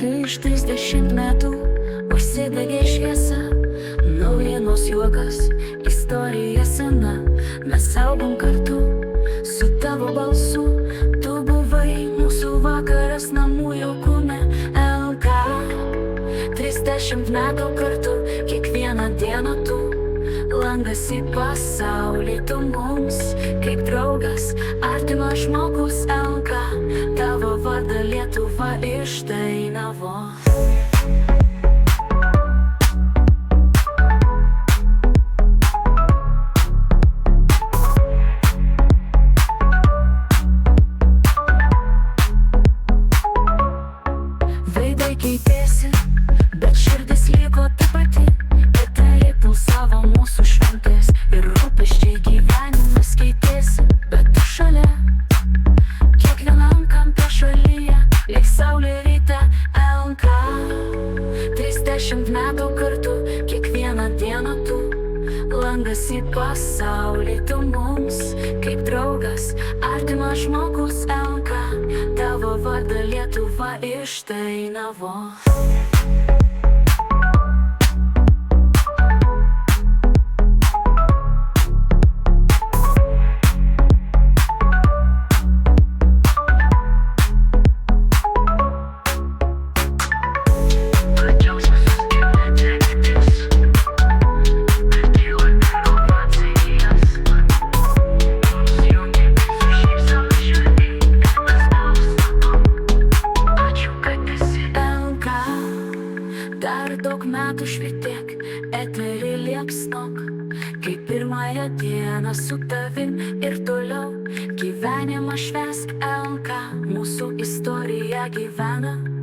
Kai iš 30 metų užsidegė šviesa, naujienos juokas, istorija sena. Mes augom kartu su tavo balsu, tu buvai mūsų vakaras namų jaukume. LK 30 metų kartu, kiekvieną dieną tu, langas į pasaulį, tu mums kaip draugas, artimas žmogus. LK, tavo vardą Lietuva išdainavo. Veidai keitėsi, bet širdis liko ta pati. Eteriai pulsavo mūsų šventės ir rūpesčiai, gyvenimas keitėsi, bet tu šalia. Kiekvienam kampe šalyje, lyg saulė ryte. LK 30 metų kartu, kiekvieną dieną tu, langas į pasaulį, tu mums kaip draugas, artimas žmogus. LK, tavo vardą Lietuva išdainavo. Dar daug metų švitėk, eterį liepsnok, kaip pirmąją dieną su tavim ir toliau gyvenimą švęsk. LK, mūsų istorija gyvena.